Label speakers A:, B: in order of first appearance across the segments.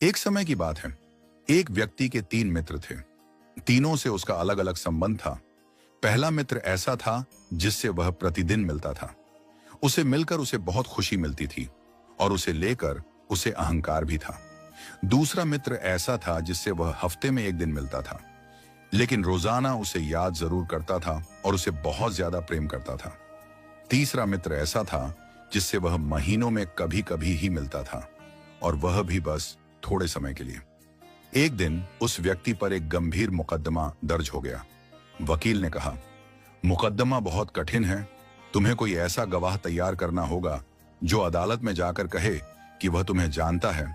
A: एक समय की बात है। एक व्यक्ति के 3 मित्र थे। तीनों से उसका अलग अलग संबंध था। पहला मित्र ऐसा था जिससे वह प्रतिदिन मिलता था। उसे मिलकर उसे बहुत खुशी मिलती थी और उसे लेकर उसे अहंकार भी था। दूसरा मित्र ऐसा था जिससे वह हफ्ते में एक दिन मिलता था, लेकिन रोजाना उसे याद जरूर करता था और उसे बहुत ज्यादा प्रेम करता था। तीसरा मित्र ऐसा था जिससे वह महीनों में कभी कभी ही मिलता था, और वह भी बस थोड़े समय के लिए। एक दिन उस व्यक्ति पर एक गंभीर मुकदमा दर्ज हो गया। वकील ने कहा, मुकदमा बहुत कठिन है, तुम्हें कोई ऐसा गवाह तैयार करना होगा जो अदालत में जाकर कहे कि वह तुम्हें जानता है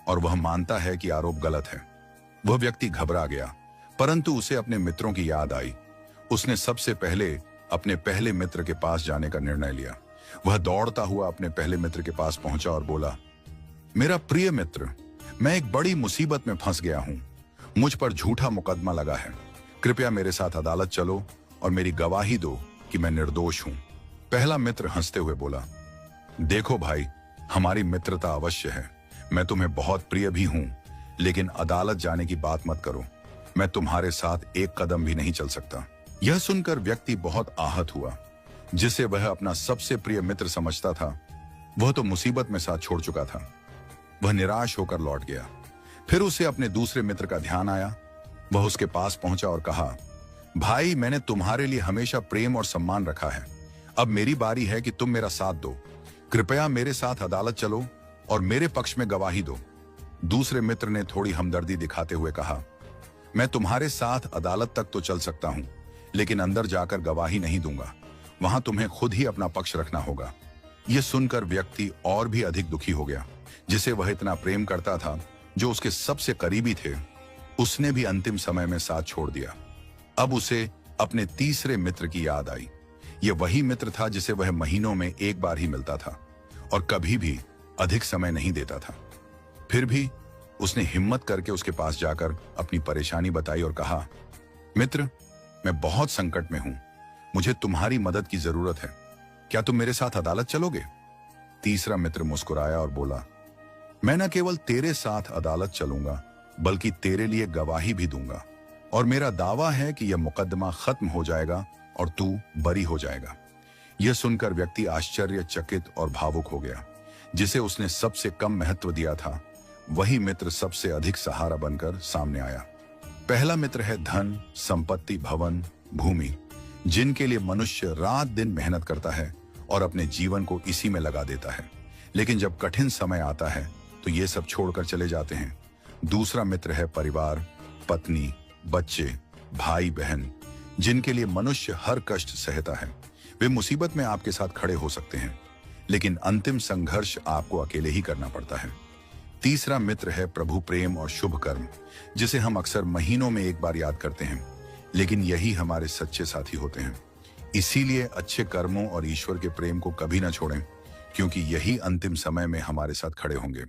A: और वह मानता है कि आरोप गलत है। वह व्यक्ति घबरा गया, परंतु उसे अपने मित्रों की याद आई। उसने सबसे पहले अपने पहले मित्र के पास जाने का निर्णय लिया। वह दौड़ता हुआ अपने पहले मित्र के पास पहुंचा और बोला, मेरा प्रिय मित्र, मैं एक बड़ी मुसीबत में फंस गया हूं। मुझ पर झूठा मुकदमा लगा है। कृपया मेरे साथ अदालत चलो और मेरी गवाही दो कि मैं निर्दोष हूं। पहला मित्र हंसते हुए बोला, देखो भाई, हमारी मित्रता अवश्य है। मैं तुम्हें बहुत प्रिय भी हूं, लेकिन अदालत जाने की बात मत करो। मैं तुम्हारे साथ एक कदम भी नहीं चल सकता। यह सुनकर व्यक्ति बहुत आहत हुआ। जिसे वह अपना सबसे प्रिय मित्र समझता था, वह तो मुसीबत में साथ छोड़ चुका था। वह निराश होकर लौट गया। फिर उसे अपने दूसरे मित्र का ध्यान आया। वह उसके पास पहुंचा और कहा, भाई, मैंने तुम्हारे लिए हमेशा प्रेम और सम्मान रखा है। अब मेरी बारी है कि तुम मेरा साथ दो। कृपया मेरे साथ अदालत चलो और मेरे पक्ष में गवाही दो। दूसरे मित्र ने थोड़ी हमदर्दी दिखाते हुए कहा, मैं तुम्हारे साथ अदालत तक तो चल सकता हूं, लेकिन अंदर जाकर गवाही नहीं दूंगा। वहां तुम्हें खुद ही अपना पक्ष रखना होगा। यह सुनकर व्यक्ति और भी अधिक दुखी हो गया। जिसे वह इतना प्रेम करता था, जो उसके सबसे करीबी थे, उसने भी अंतिम समय में साथ छोड़ दिया। अब उसे अपने तीसरे मित्र की याद आई। यह वही मित्र था जिसे वह महीनों में एक बार ही मिलता था और कभी भी अधिक समय नहीं देता था। फिर भी उसने हिम्मत करके उसके पास जाकर अपनी परेशानी बताई और कहा, मित्र, मैं बहुत संकट में हूं। मुझे तुम्हारी मदद की जरूरत है। क्या तुम मेरे साथ अदालत चलोगे? तीसरा मित्र मुस्कुराया और बोला, मैं न केवल तेरे साथ अदालत चलूंगा, बल्कि तेरे लिए गवाही भी दूंगा, और मेरा दावा है कि यह मुकदमा खत्म हो जाएगा और तू बरी हो जाएगा। यह सुनकर व्यक्ति आश्चर्यचकित और भावुक हो गया। जिसे उसने सबसे कम महत्व दिया था, वही मित्र सबसे अधिक सहारा बनकर सामने आया। पहला मित्र है धन, संपत्ति, भवन, भूमि, जिनके लिए मनुष्य रात दिन मेहनत करता है और अपने जीवन को इसी में लगा देता है, लेकिन जब कठिन समय आता है तो ये सब छोड़कर चले जाते हैं। दूसरा मित्र है परिवार, पत्नी, बच्चे, भाई बहन, जिनके लिए मनुष्य हर कष्ट सहता है। वे मुसीबत में आपके साथ खड़े हो सकते हैं, लेकिन अंतिम संघर्ष आपको अकेले ही करना पड़ता है। तीसरा मित्र है प्रभु प्रेम और शुभ कर्म, जिसे हम अक्सर महीनों में एक बार याद करते हैं, लेकिन यही हमारे सच्चे साथी होते हैं। इसीलिए अच्छे कर्मों और ईश्वर के प्रेम को कभी ना छोड़ें, क्योंकि यही अंतिम समय में हमारे साथ खड़े होंगे।